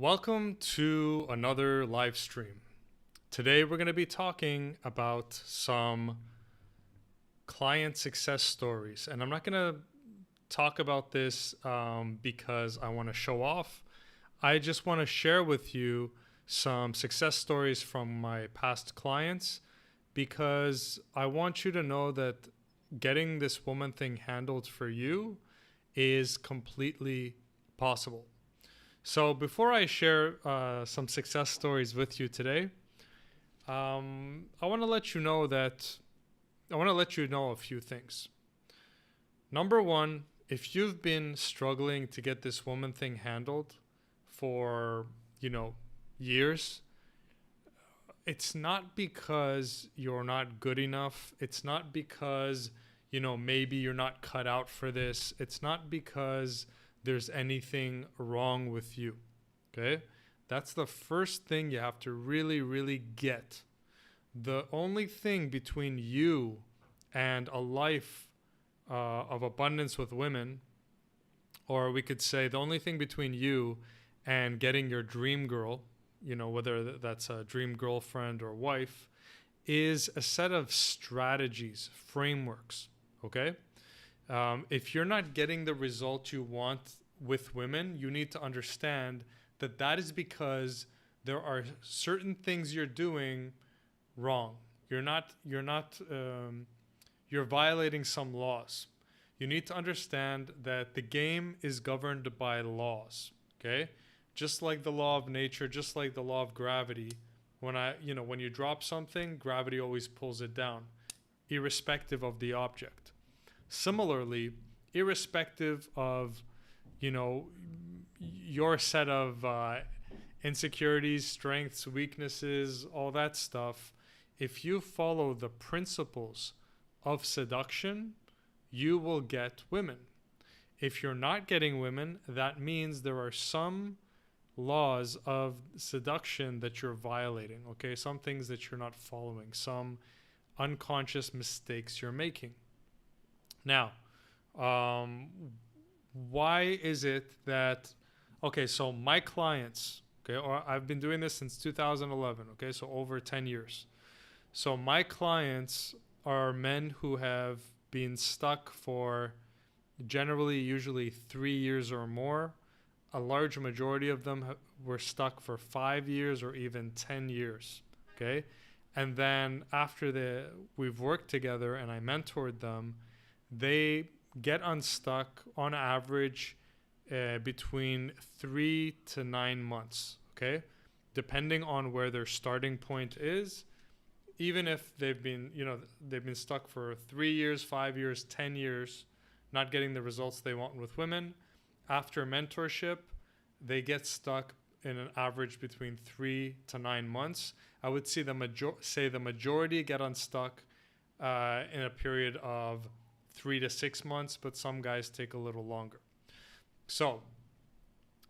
Welcome to another live stream. Today we're going to be talking about some client success stories. And I'm not going to talk about this because I want to show off. I just want to share with you some success stories from my past clients because I want you to know that getting this woman thing handled for you is completely possible. So before I share some success stories with you today, I want to let you know a few things. Number one, if you've been struggling to get this woman thing handled for, years, it's not because you're not good enough. It's not because, maybe you're not cut out for this. It's not because there's anything wrong with you. Okay? That's the first thing you have to really, really get. The only thing between you and a life of abundance with women, or we could say the only thing between you and getting your dream girl, whether that's a dream girlfriend or wife, is a set of strategies, frameworks. Okay? If you're not getting the result you want with women, you need to understand that that is because there are certain things you're doing wrong. You're violating some laws. You need to understand that the game is governed by laws. Okay, just like the law of nature, just like the law of gravity. When you drop something, gravity always pulls it down, irrespective of the object. Similarly, irrespective of, your set of insecurities, strengths, weaknesses, all that stuff, if you follow the principles of seduction, you will get women. If you're not getting women, that means there are some laws of seduction that you're violating, okay? Some things that you're not following, some unconscious mistakes you're making. Now, why is it that, okay, so my clients, okay, or I've been doing this since 2011, okay, so over 10 years. So my clients are men who have been stuck for usually 3 years or more. A large majority of them were stuck for 5 years or even 10 years, okay? And then after we've worked together and I mentored them, they get unstuck on average between 3 to 9 months, okay? Depending on where their starting point is. Even if they've been stuck for 3 years, 5 years, 10 years, not getting the results they want with women, after mentorship, they get stuck in an average between 3 to 9 months. I would say the majority get unstuck in a period of 3 to 6 months, but some guys take a little longer. So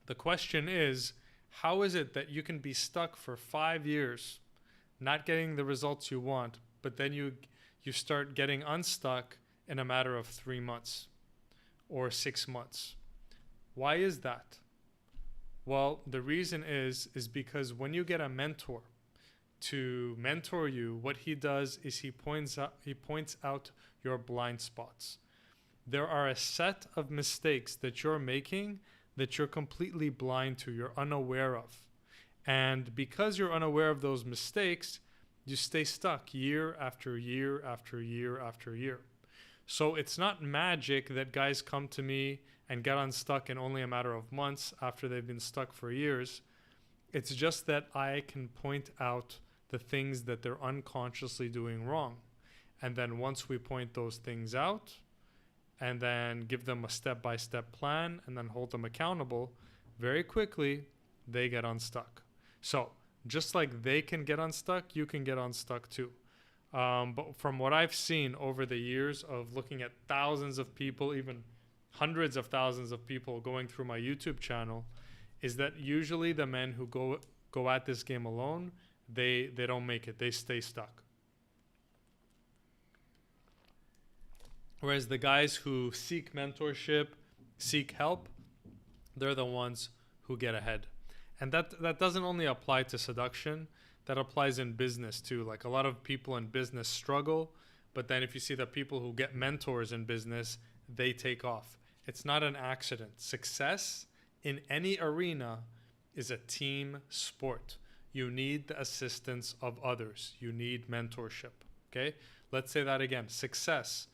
the question is, how is it that you can be stuck for 5 years, not getting the results you want, but then you start getting unstuck in a matter of 3 months or 6 months? Why is that? Well, the reason is because when you get a mentor to mentor you, what he does is he points out your blind spots. There are a set of mistakes that you're making that you're completely blind to, you're unaware of. And because you're unaware of those mistakes, you stay stuck year after year after year after year. So it's not magic that guys come to me and get unstuck in only a matter of months after they've been stuck for years. It's just that I can point out the things that they're unconsciously doing wrong. And then once we point those things out and then give them a step-by-step plan and then hold them accountable, very quickly they get unstuck. So just like they can get unstuck, you can get unstuck too. But from what I've seen over the years of looking at thousands of people, even hundreds of thousands of people going through my YouTube channel, is that usually the men who go at this game alone, they don't make it. They stay stuck. Whereas the guys who seek mentorship, seek help, they're the ones who get ahead. And that doesn't only apply to seduction, that applies in business too. Like a lot of people in business struggle, but then if you see the people who get mentors in business, they take off. It's not an accident. Success in any arena is a team sport. You need the assistance of others. You need mentorship. Okay? Let's say that again. Success,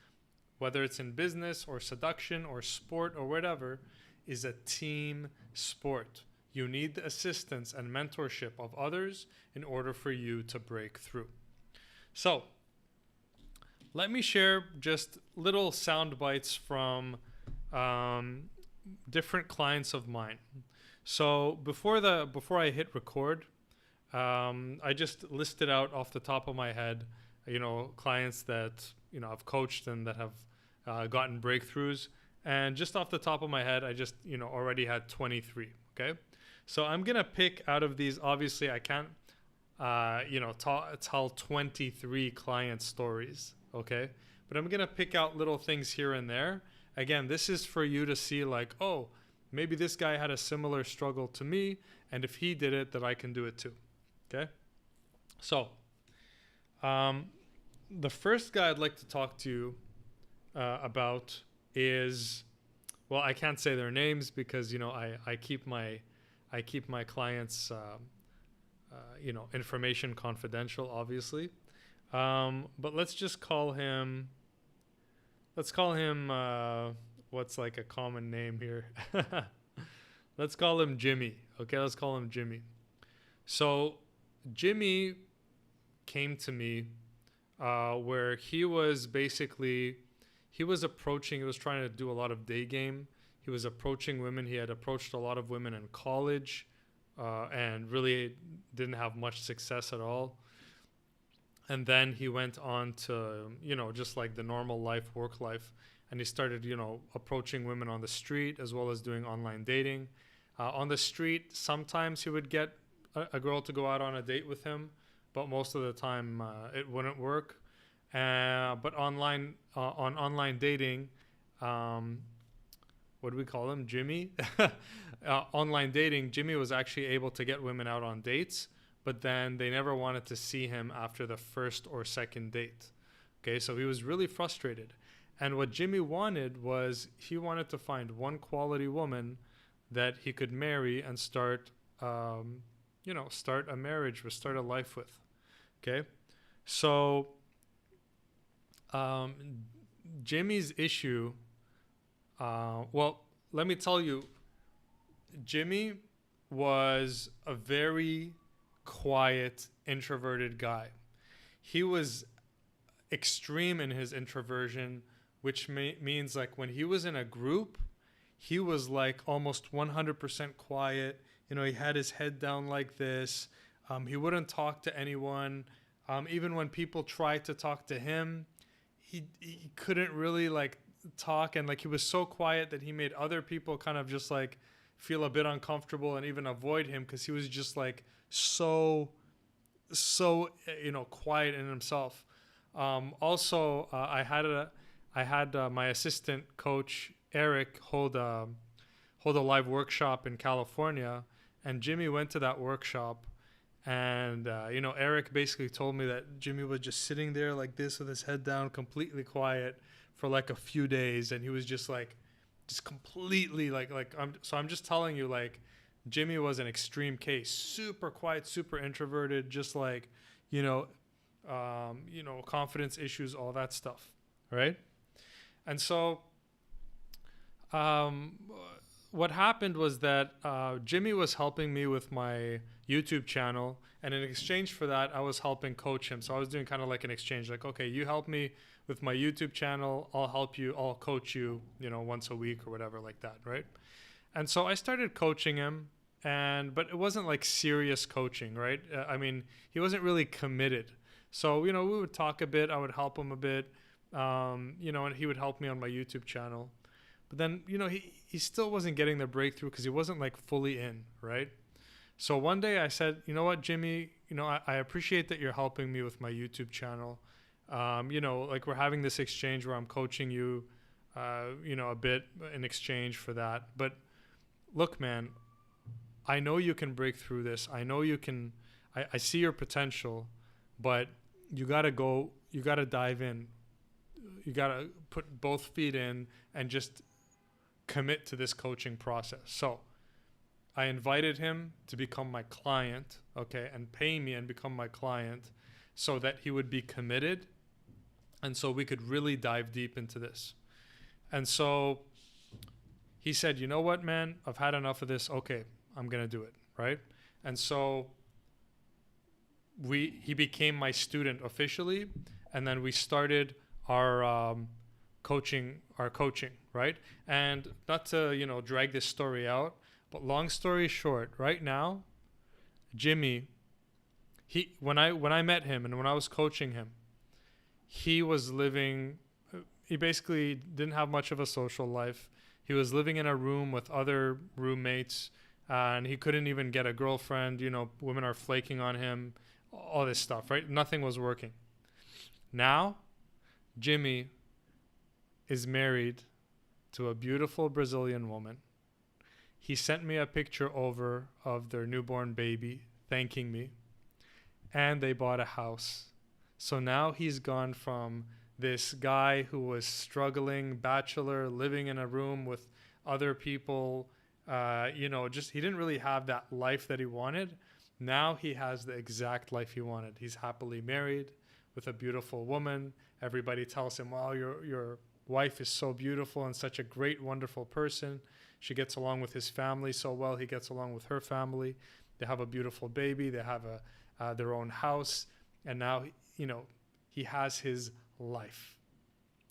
whether it's in business or seduction or sport or whatever, is a team sport. You need the assistance and mentorship of others in order for you to break through. So, let me share just little sound bites from different clients of mine. So before I hit record, I just listed out off the top of my head, clients that I've coached and that have gotten breakthroughs. And just off the top of my head, I just already had 23. Okay, so I'm gonna pick out of these. Obviously, I can't tell 23 client stories. Okay, but I'm gonna pick out little things here and there. Again, this is for you to see like, oh, maybe this guy had a similar struggle to me, and if he did it, that I can do it too. Okay, so the first guy I'd like to talk to you about is, well, I can't say their names because I keep my clients information confidential, obviously. But let's just call him. Let's call him. What's like a common name here? Let's call him Jimmy. Okay, let's call him Jimmy. So Jimmy came to me where he was approaching. He was trying to do a lot of day game. He was approaching women. He had approached a lot of women in college, and really didn't have much success at all. And then he went on to, just like the normal life, work life. And he started, approaching women on the street as well as doing online dating. On the street, sometimes he would get a girl to go out on a date with him, but most of the time it wouldn't work. But on online dating, what do we call him? Jimmy? Online dating, Jimmy was actually able to get women out on dates, but then they never wanted to see him after the first or second date. Okay, so he was really frustrated. And what Jimmy wanted was he wanted to find one quality woman that he could marry and start a marriage with, start a life with. Okay, so Jimmy's issue, well, let me tell you, Jimmy was a very quiet, introverted guy. He was extreme in his introversion, which means like when he was in a group, he was like almost 100% quiet. He had his head down like this. He wouldn't talk to anyone. Even when people tried to talk to him, he couldn't really like talk, and like he was so quiet that he made other people kind of just like feel a bit uncomfortable and even avoid him because he was just like so quiet in himself. Also, I had my assistant coach Eric hold a live workshop in California, and Jimmy went to that workshop, and Eric basically told me that Jimmy was just sitting there like this with his head down, completely quiet for like a few days, and he was just completely I'm just telling you, like, Jimmy was an extreme case, super quiet, super introverted, just like, confidence issues, all that stuff, right? And so what happened was that Jimmy was helping me with my YouTube channel, and in exchange for that, I was helping coach him. So I was doing kind of like an exchange, like, okay, you help me with my YouTube channel, I'll coach you, once a week or whatever like that, right? And so I started coaching him, but it wasn't like serious coaching, right? He wasn't really committed. So, we would talk a bit, I would help him a bit, and he would help me on my YouTube channel. But then, he still wasn't getting the breakthrough because he wasn't like fully in, right? So one day I said, you know what, Jimmy, I appreciate that you're helping me with my YouTube channel. Like we're having this exchange where I'm coaching you, a bit in exchange for that. But look, man, I know you can break through this. I know you can. I see your potential, but you gotta go. You gotta dive in. You gotta put both feet in and just commit to this coaching process. So I invited him to become my client, okay, and pay me and become my client so that he would be committed and so we could really dive deep into this. And so he said, you know what, man, I've had enough of this. Okay, I'm going to do it, right? And so he became my student officially, and then we started our coaching, right? And not to, drag this story out, but long story short, right now, Jimmy, when I met him and when I was coaching him, he basically didn't have much of a social life. He was living in a room with other roommates, and he couldn't even get a girlfriend. Women are flaking on him, all this stuff, right? Nothing was working. Now, Jimmy is married to a beautiful Brazilian woman. He sent me a picture over of their newborn baby, thanking me, and they bought a house. So now he's gone from this guy who was struggling, bachelor, living in a room with other people, just he didn't really have that life that he wanted. Now he has the exact life he wanted. He's happily married with a beautiful woman. Everybody tells him, wow, your wife is so beautiful and such a great, wonderful person. She gets along with his family so well. He gets along with her family. They have a beautiful baby. They have their own house. And now, he has his life.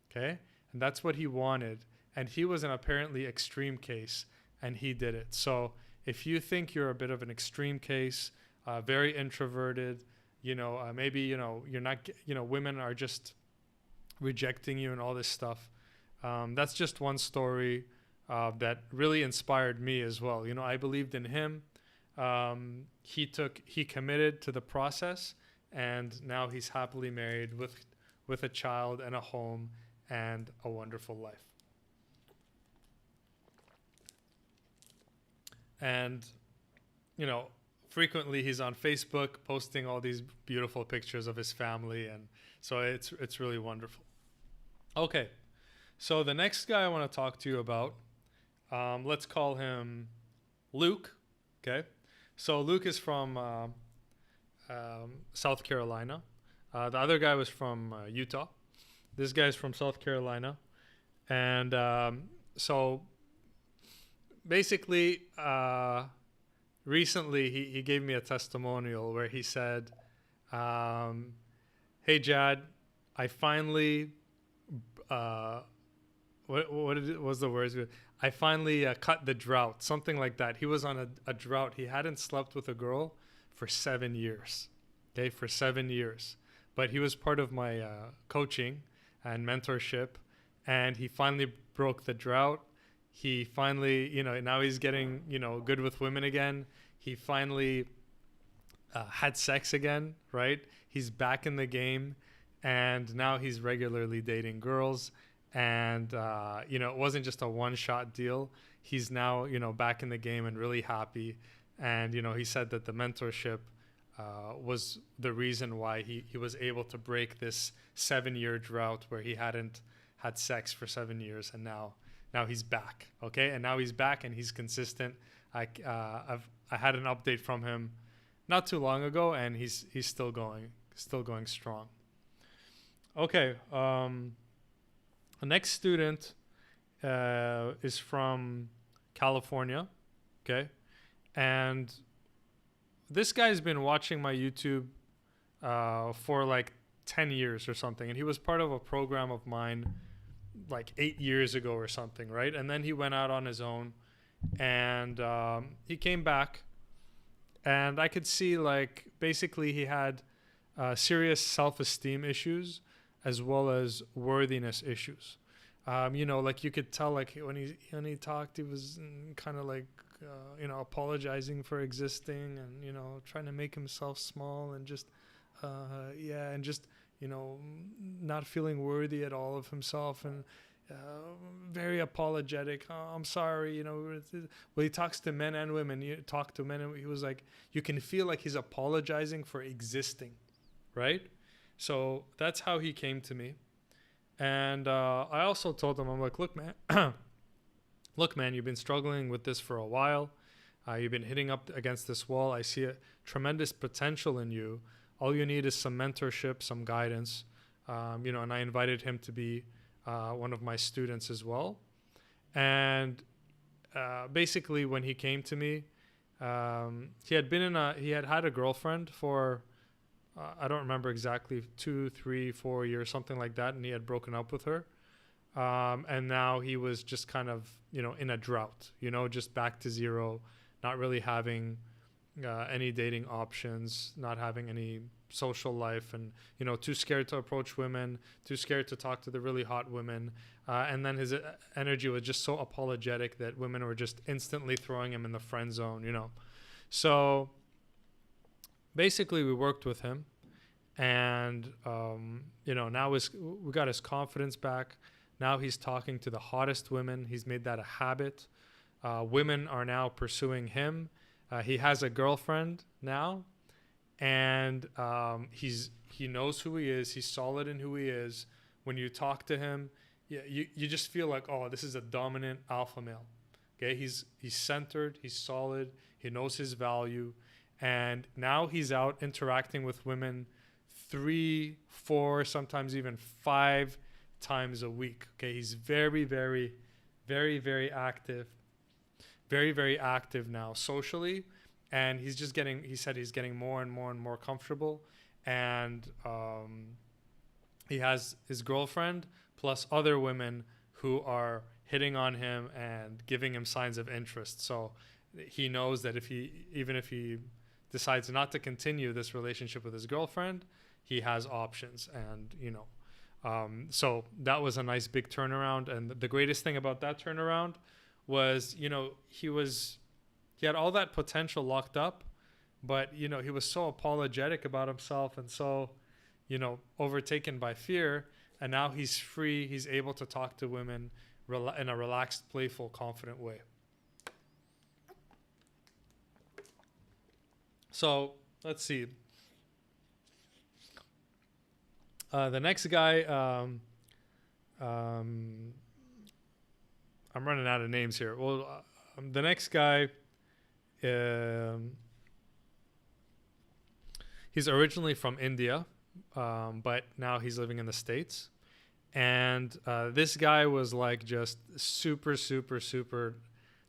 Okay? And that's what he wanted. And he was an apparently extreme case, and he did it. So if you think you're a bit of an extreme case, very introverted, maybe, you're not, women are just rejecting you and all this stuff. That's just one story that really inspired me as well. I believed in him. He committed to the process, and now he's happily married with a child and a home and a wonderful life. And, frequently he's on Facebook posting all these beautiful pictures of his family. And so it's really wonderful. Okay. So the next guy I want to talk to you about, let's call him Luke. Okay. So Luke is from South Carolina. The other guy was from Utah. This guy's from South Carolina. And so basically, recently he gave me a testimonial where he said, hey, Jad, I finally, what was the words? I finally cut the drought, something like that. He was on a drought. He hadn't slept with a girl for 7 years, okay, for 7 years. But he was part of my coaching and mentorship, and he finally broke the drought. He finally, now he's getting, good with women again. He finally had sex again, right? He's back in the game, and now he's regularly dating girls. And, it wasn't just a one-shot deal. He's now, back in the game and really happy. And, he said that the mentorship was the reason why he was able to break this 7-year drought where he hadn't had sex for 7 years. And now he's back. Okay. And now he's back and he's consistent. I had an update from him not too long ago, and he's still going strong. Okay. The next student is from California, okay? And this guy's been watching my YouTube for like 10 years or something, and he was part of a program of mine like 8 years ago or something, right? And then he went out on his own, and he came back, and I could see like basically he had serious self-esteem issues as well as worthiness issues. Like you could tell, like when he talked, he was kind of like, apologizing for existing and, trying to make himself small and just, and just, not feeling worthy at all of himself. And very apologetic. Oh, I'm sorry, Well, he talks to men and women. You talk to men, and he was like, you can feel like he's apologizing for existing, right? So that's how he came to me. And I also told him, I'm like, look, man, you've been struggling with this for a while. You've been hitting up against this wall. I see a tremendous potential in you. All you need is some mentorship, some guidance. And I invited him to be one of my students as well. And basically, when he came to me, he had had a girlfriend for I don't remember exactly 2, 3, 4 years, something like that, and he had broken up with her. And now he was just kind of in a drought, just back to zero, not really having any dating options, not having any social life, and too scared to approach women, too scared to talk to the really hot women, and then his energy was just so apologetic that women were just instantly throwing him in the friend zone. So basically we worked with him, and now we got his confidence back. Now he's talking to the hottest women. He's made that a habit. Women are now pursuing him. He has a girlfriend now, and he knows who he is. He's solid in who he is. When you talk to him, you just feel like, oh, this is a dominant alpha male. Okay, he's centered. He's solid. He knows his value, and now he's out interacting with women 3, 4, sometimes even 5 times a week. Okay, he's very, very, very, very active. Very, very active now socially, and he said he's getting more and more and more comfortable, and he has his girlfriend plus other women who are hitting on him and giving him signs of interest. So he knows that even if he decides not to continue this relationship with his girlfriend, he has options. And so that was a nice big turnaround. And the greatest thing about that turnaround was, he had all that potential locked up, but he was so apologetic about himself and so overtaken by fear, and now he's free. He's able to talk to women in a relaxed, playful, confident way. So let's see, the next guy, I'm running out of names here. Well, the next guy, he's originally from India, but now he's living in the States. And this guy was like just super, super, super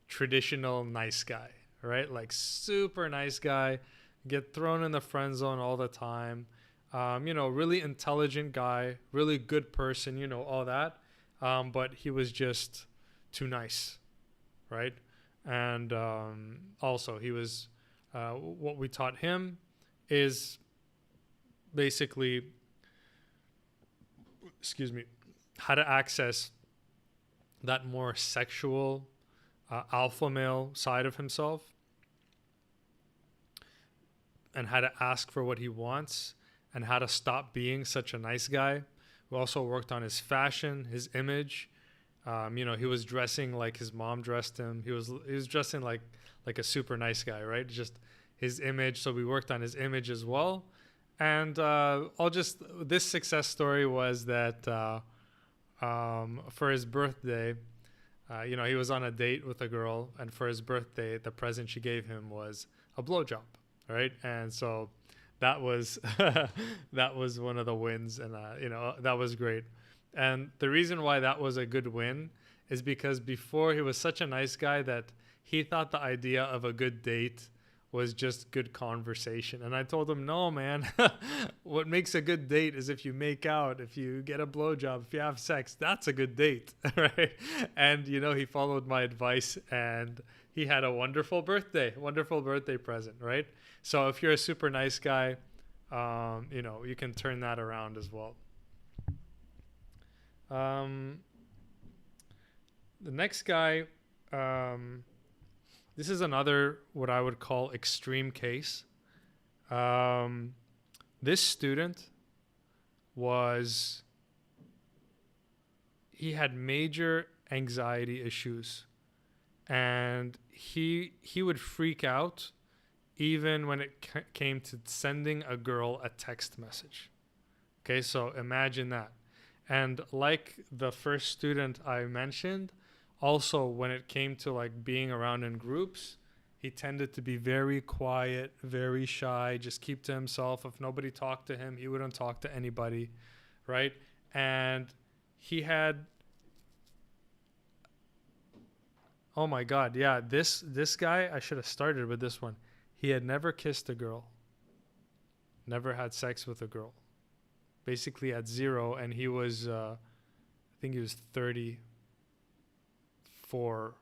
traditional nice guy, right? Like super nice guy, get thrown in the friend zone all the time. Really intelligent guy, really good person, all that. But he was just too nice, right? And also he was what we taught him is basically how to access that more sexual alpha male side of himself, and how to ask for what he wants, and how to stop being such a nice guy. We also worked on his fashion, his image. He was dressing like his mom dressed him. He was dressing like a super nice guy, right? Just his image. So we worked on his image as well. And this success story was that for his birthday, he was on a date with a girl, and for his birthday, the present she gave him was a blowjob, right? And so that was that was one of the wins, and that was great. And the reason why that was a good win is because before, he was such a nice guy that he thought the idea of a good date was just good conversation. And I told him, no, man, what makes a good date is if you make out, if you get a blowjob, if you have sex, that's a good date, right? And, he followed my advice, and he had a wonderful birthday present, right? So if you're a super nice guy, you can turn that around as well. The next guy, this is another what I would call extreme case. This student he had major anxiety issues, and he would freak out even when it came to sending a girl a text message. Okay, so imagine that. And like the first student I mentioned, also when it came to like being around in groups, he tended to be very quiet, very shy, just keep to himself. If nobody talked to him, he wouldn't talk to anybody, right? And he had, oh my God, yeah, this guy, I should have started with this one. He had never kissed a girl, never had sex with a girl, basically at zero, and he was, I think he was 34,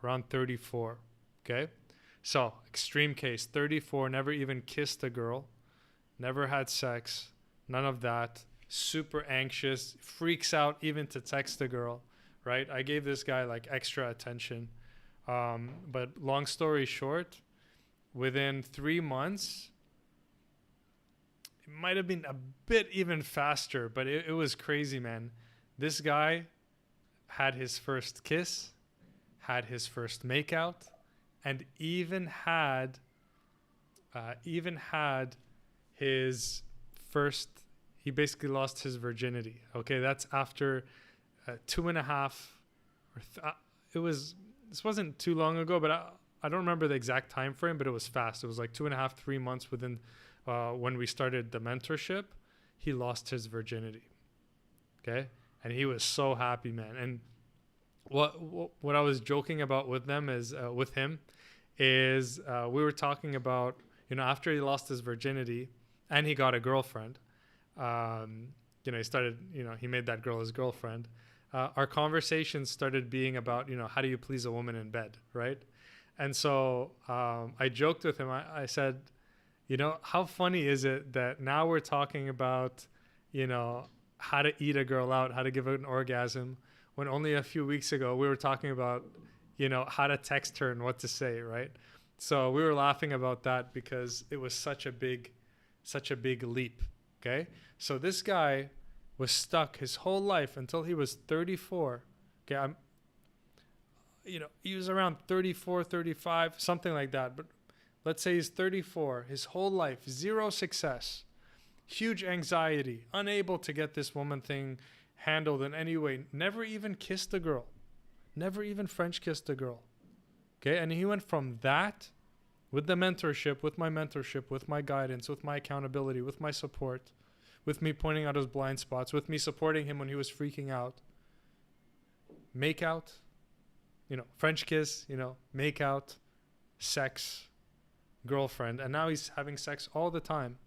around 34. Okay, so extreme case, 34, never even kissed a girl, never had sex, none of that. Super anxious, freaks out even to text a girl, right? I gave this guy like extra attention. But long story short, within 3 months, it might have been a bit even faster, but it was crazy, man. This guy had his first kiss, had his first makeout, and even had his first. He basically lost his virginity. Okay, that's after 2.5. It was. This wasn't too long ago, but I don't remember the exact time frame, but it was fast. It was like 2.5, 3 months within when we started the mentorship. He lost his virginity. Okay, and he was so happy, man. And what I was joking about with them is with him is we were talking about, after he lost his virginity and he got a girlfriend, he started, he made that girl his girlfriend. Our conversations started being about, how do you please a woman in bed, right? And so I joked with him. I said, how funny is it that now we're talking about, how to eat a girl out, how to give her an orgasm, when only a few weeks ago we were talking about, how to text her and what to say, right? So we were laughing about that because it was such a big leap. Okay, so this guy was stuck his whole life until he was 34. Okay, he was around 34, 35, something like that. But let's say he's 34, his whole life, zero success, huge anxiety, unable to get this woman thing handled in any way, never even kissed a girl, never even French kissed a girl. Okay, and he went from that with the mentorship, with my guidance, with my accountability, with my support, with me pointing out his blind spots, with me supporting him when he was freaking out. Make out, French kiss, make out, sex, girlfriend. And now he's having sex all the time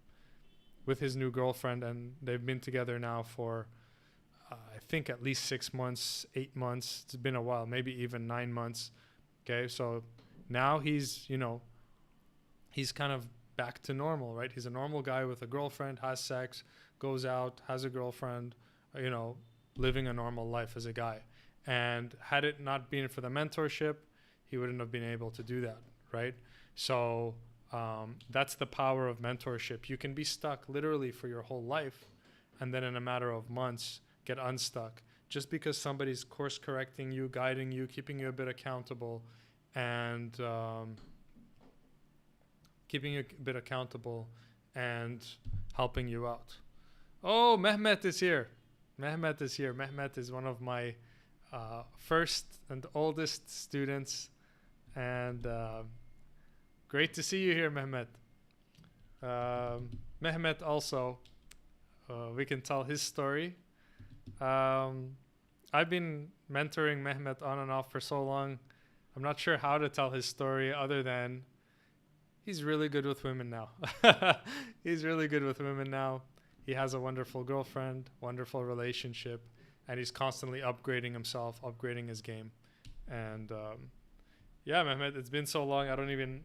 with his new girlfriend. And they've been together now for, I think, at least 6 months, 8 months. It's been a while, maybe even 9 months. Okay, so now he's kind of back to normal, right? He's a normal guy with a girlfriend, has sex, goes out, has a girlfriend, living a normal life as a guy. And had it not been for the mentorship, he wouldn't have been able to do that, right? So that's the power of mentorship. You can be stuck literally for your whole life, and then in a matter of months get unstuck just because somebody's course correcting you, guiding you, keeping you a bit accountable, and helping you out. Oh, Mehmet is here. Mehmet is one of my first and oldest students, and great to see you here, Mehmet. Mehmet also, we can tell his story. I've been mentoring Mehmet on and off for so long. I'm not sure how to tell his story other than he's really good with women now. He has a wonderful girlfriend, wonderful relationship, and he's constantly upgrading himself, upgrading his game. And Mehmet, it's been so long, I don't even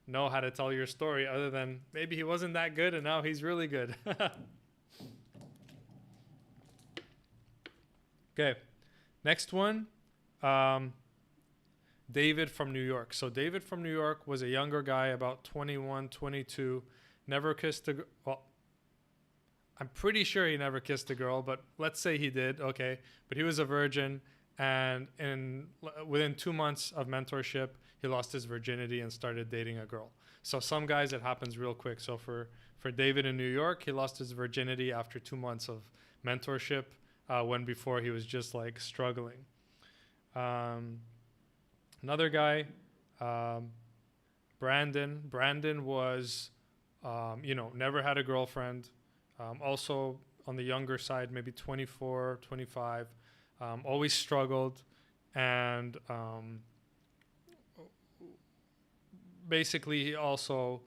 know how to tell your story other than maybe he wasn't that good and now he's really good. Okay, next one. David from New York. So David from New York was a younger guy, about 21, 22, never kissed a I'm pretty sure he never kissed a girl, but let's say he did. Okay, but he was a virgin, and within 2 months of mentorship, he lost his virginity and started dating a girl. So some guys, it happens real quick. So for David in New York, he lost his virginity after 2 months of mentorship, when before he was just like struggling. Um, Another guy, um, Brandon. Brandon was, never had a girlfriend. Also on the younger side, maybe 24, 25. Always struggled, and basically he also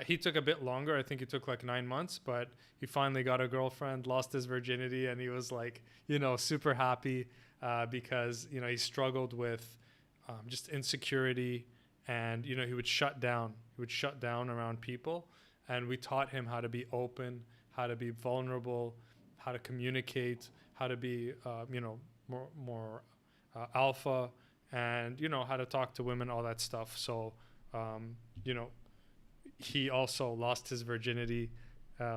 he took a bit longer. I think he took like 9 months, but he finally got a girlfriend, lost his virginity, and he was like, super happy, because he struggled with just insecurity, and he would shut down. He would shut down around people, and we taught him how to be open, how to be vulnerable, how to communicate, how to be more alpha, and how to talk to women, all that stuff. So um, you know he also lost his virginity,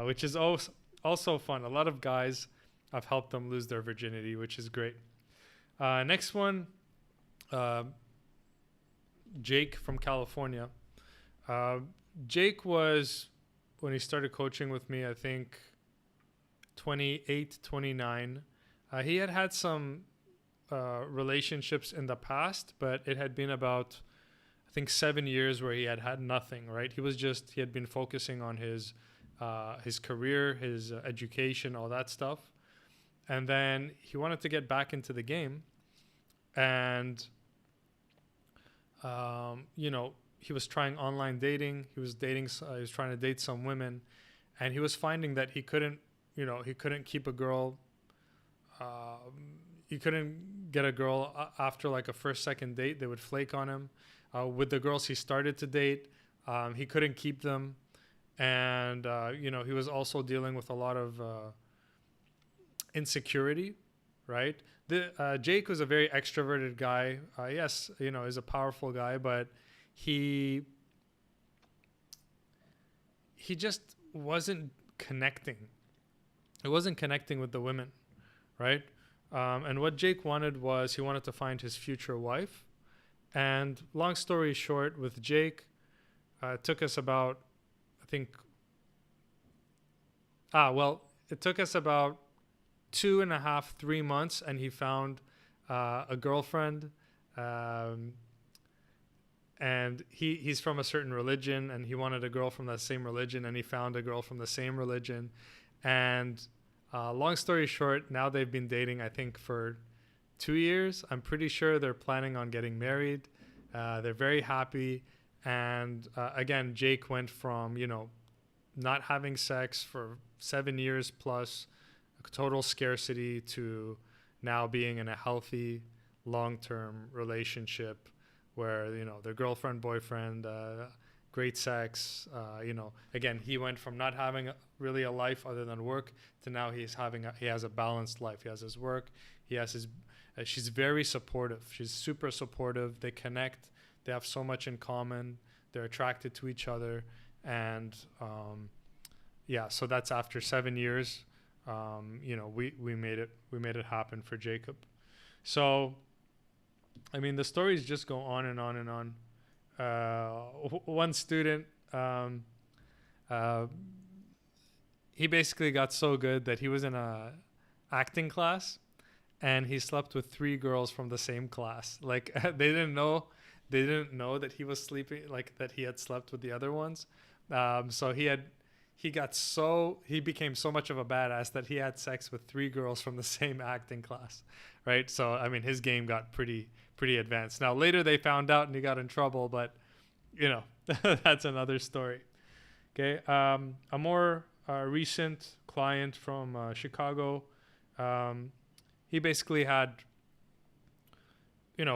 which is also fun. A lot of guys, I've helped them lose their virginity, which is great. Next one, uh, Jake from California. Uh, Jake was, when he started coaching with me, I think 28, 29. He had some relationships in the past, but it had been about, I think, 7 years where he had nothing, right? He had been focusing on his career, his education, all that stuff. And then he wanted to get back into the game. And, he was trying online dating. He was trying to date some women. And he was finding that he couldn't keep a girl. He couldn't get a girl after like a first, second date. They would flake on him. With the girls he started to date, he couldn't keep them. And, he was also dealing with a lot of insecurity, right? Jake was a very extroverted guy. Yes, he's a powerful guy, but he just wasn't connecting. He wasn't connecting with the women, right? And what Jake wanted was, he wanted to find his future wife. And long story short, with Jake, it took us about, I think, it took us about 2.5, 3 months, and he found a girlfriend. And he's from a certain religion, and he wanted a girl from that same religion, and he found a girl from the same religion. And long story short, now they've been dating, I think, for 2 years. I'm pretty sure they're planning on getting married. They're very happy. And again, Jake went from, not having sex for 7 years plus, total scarcity, to now being in a healthy long-term relationship where, their girlfriend, boyfriend, great sex. Again, he went from not having really a life other than work to now he has a balanced life. He has his work. He has his. She's very supportive. She's super supportive. They connect. They have so much in common. They're attracted to each other, and so that's after 7 years. We made it happen for Jacob. So, I mean, the stories just go on and on and on. One student, he basically got so good that he was in a acting class, and he slept with 3 girls from the same class. Like, they didn't know that he was sleeping, like that he had slept with the other ones. So he became so much of a badass that he had sex with 3 girls from the same acting class, right? So, I mean, his game got pretty advanced. Now, later they found out and he got in trouble, but, that's another story. Okay. A more recent client from Chicago, he basically had,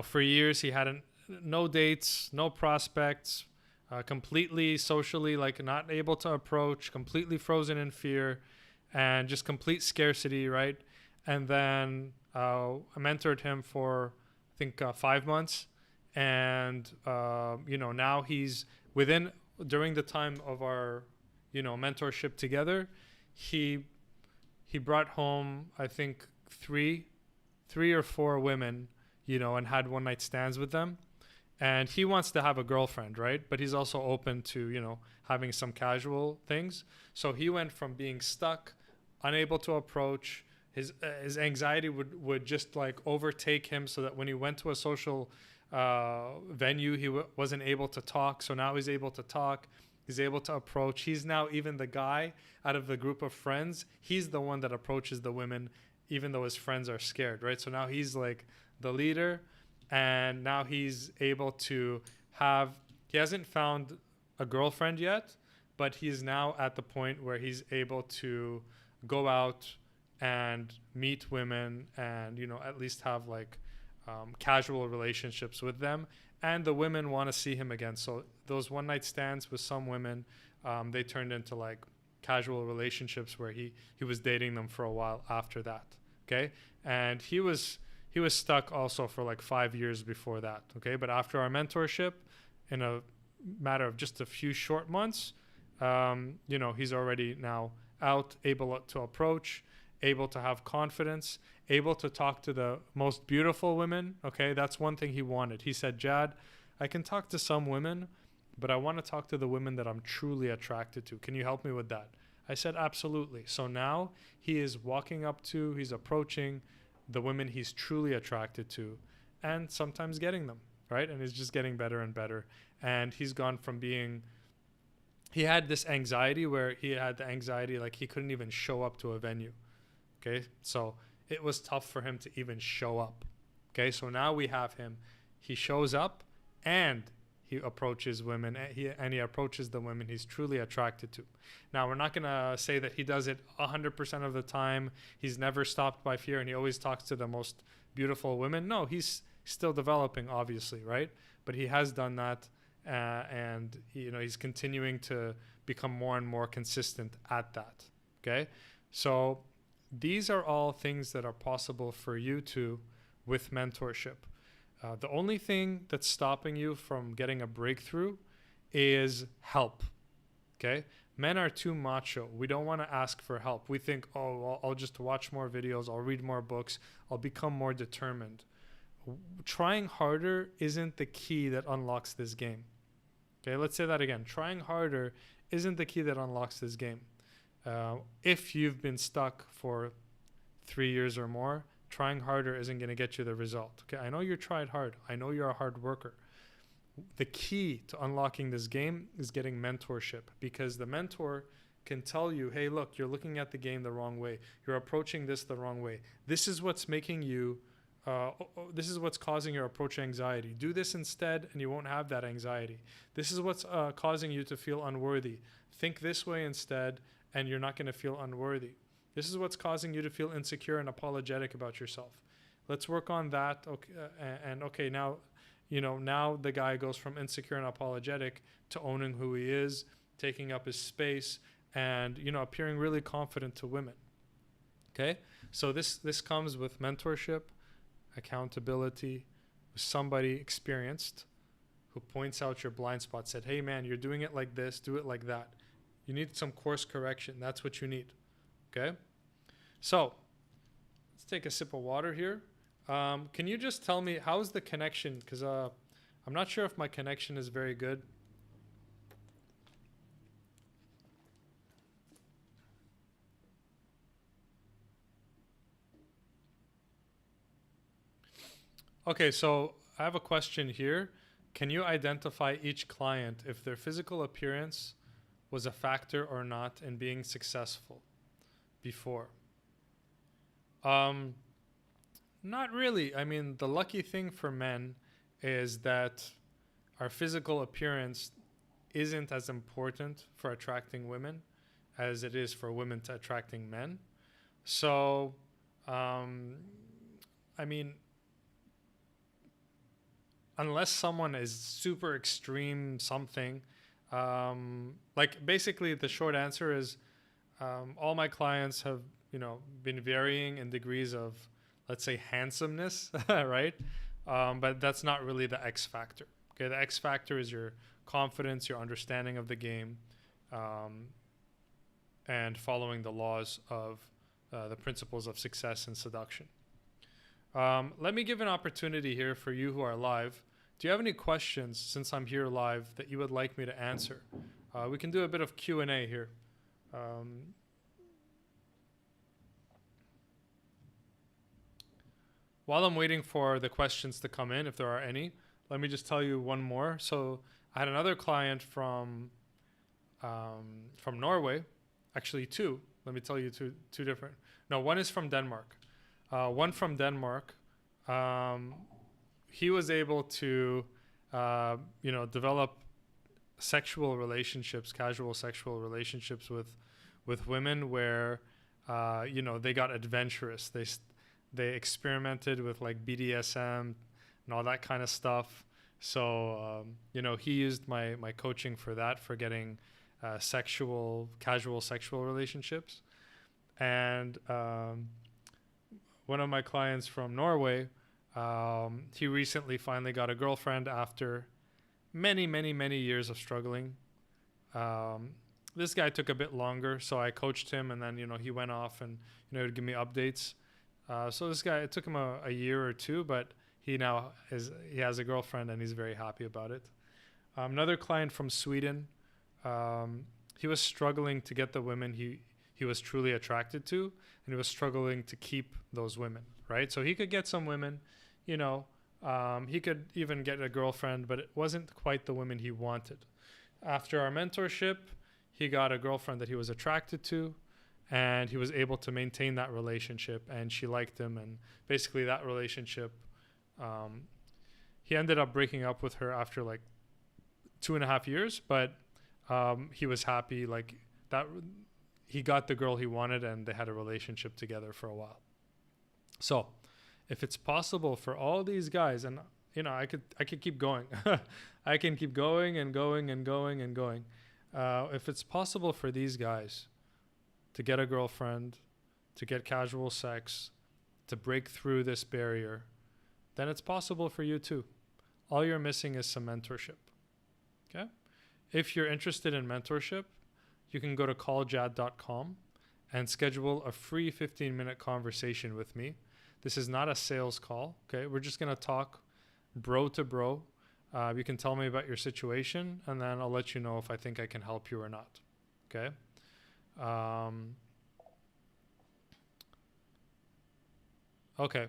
for years he had no dates, no prospects, completely socially, like, not able to approach, completely frozen in fear, and just complete scarcity, right? And then I mentored him for, I think, 5 months. And, now he's during the time of our, mentorship together, he he brought home, I think, three or four women, and had one night stands with them. And he wants to have a girlfriend, right? But he's also open to, having some casual things. So he went from being stuck, unable to approach. His anxiety would just like overtake him, so that when he went to a social venue, he wasn't able to talk. So now he's able to talk. He's able to approach. He's now even the guy out of the group of friends. He's the one that approaches the women, even though his friends are scared, right? So now he's like the leader, and now he's able to he hasn't found a girlfriend yet, but he's now at the point where he's able to go out and meet women and, at least have like casual relationships with them. And the women want to see him again. So those one night stands with some women, they turned into like casual relationships where he was dating them for a while after that. Okay. And he was stuck also for like 5 years before that. Okay. But after our mentorship, in a matter of just a few short months, he's already now out, able to approach, able to have confidence, able to talk to the most beautiful women. Okay, that's one thing he wanted. He said, Jad, I can talk to some women, but I want to talk to the women that I'm truly attracted to. Can you help me with that? I said, absolutely. So now he's approaching the women he's truly attracted to, and sometimes getting them, right? And he's just getting better and better. And he's gone from he had this anxiety where like he couldn't even show up to a venue. Okay, so it was tough for him to even show up. Okay, so now we have him. He shows up and he approaches women, and he approaches the women he's truly attracted to. Now, we're not going to say that he does it 100% of the time. He's never stopped by fear and he always talks to the most beautiful women. No, he's still developing, obviously, right? But he has done that, and he's continuing to become more and more consistent at that. Okay, so these are all things that are possible for you too with mentorship. The only thing that's stopping you from getting a breakthrough is help. Okay, men are too macho. We don't want to ask for help. We think, oh, well, I'll just watch more videos, I'll read more books, I'll become more determined. Trying harder isn't the key that unlocks this game. Okay, let's say that again. Trying harder isn't the key that unlocks this game. If you've been stuck for 3 years or more, trying harder isn't going to get you the result. Okay, I know you tried hard. I know you're a hard worker. The key to unlocking this game is getting mentorship, because the mentor can tell you, hey, look, you're looking at the game the wrong way. You're approaching this the wrong way. This is what's making you, this is what's causing your approach anxiety. Do this instead and you won't have that anxiety. This is what's causing you to feel unworthy. Think this way instead and you're not going to feel unworthy. This is what's causing you to feel insecure and apologetic about yourself. Let's work on that. Okay, now, now the guy goes from insecure and apologetic to owning who he is, taking up his space, and, appearing really confident to women. Okay? So this comes with mentorship, accountability, with somebody experienced who points out your blind spot, said, hey man, you're doing it like this, do it like that. You need some course correction. That's what you need. Okay? So let's take a sip of water here. Can you just tell me, how's the connection? Because I'm not sure if my connection is very good. Okay, so I have a question here. Can you identify each client if their physical appearance was a factor or not in being successful before? Not really. I mean, the lucky thing for men is that our physical appearance isn't as important for attracting women as it is for women to attracting men. So, I mean, unless someone is super extreme something, like basically the short answer is all my clients have, been varying in degrees of, let's say, handsomeness, right? But that's not really the X factor. Okay, the X factor is your confidence, your understanding of the game, and following the laws of the principles of success and seduction. Let me give an opportunity here for you who are live. Do you have any questions since I'm here live that you would like me to answer? We can do a bit of Q&A here. While I'm waiting for the questions to come in, if there are any, let me just tell you one more. So I had another client from Norway, actually two. Let me tell you two different. No, one is from Denmark. One from Denmark. He was able to, develop sexual relationships, casual sexual relationships with women where, they got adventurous. They experimented with like BDSM and all that kind of stuff. So, he used my coaching for that, for getting casual sexual relationships. And one of my clients from Norway, he recently finally got a girlfriend after many years of struggling. This guy took a bit longer, so I coached him, and then, he went off and, would give me updates. So this guy, it took him a year or two, but he has a girlfriend and he's very happy about it. Another client from Sweden, he was struggling to get the women he was truly attracted to, and he was struggling to keep those women, right? So he could get some women, he could even get a girlfriend, but it wasn't quite the women he wanted. After our mentorship, he got a girlfriend that he was attracted to, and he was able to maintain that relationship, and she liked him. And basically that relationship, he ended up breaking up with her after like 2.5 years, but he was happy, like that he got the girl he wanted, and they had a relationship together for a while. So if it's possible for all these guys, and I could keep going. I can keep going and going and going and going. If it's possible for these guys to get a girlfriend, to get casual sex, to break through this barrier, then it's possible for you too. All you're missing is some mentorship. Okay? If you're interested in mentorship, you can go to calljad.com and schedule a free 15-minute conversation with me. This is not a sales call. Okay? We're just going to talk bro to bro. You can tell me about your situation, and then I'll let you know if I think I can help you or not. Okay? Okay.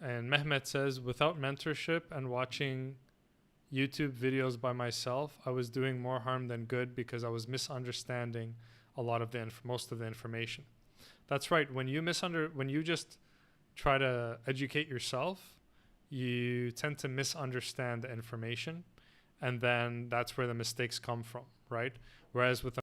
And Mehmet says, without mentorship and watching YouTube videos by myself, I was doing more harm than good because I was misunderstanding a lot of most of the information. That's right. When you just try to educate yourself, you tend to misunderstand the information, and then that's where the mistakes come from, right? Whereas with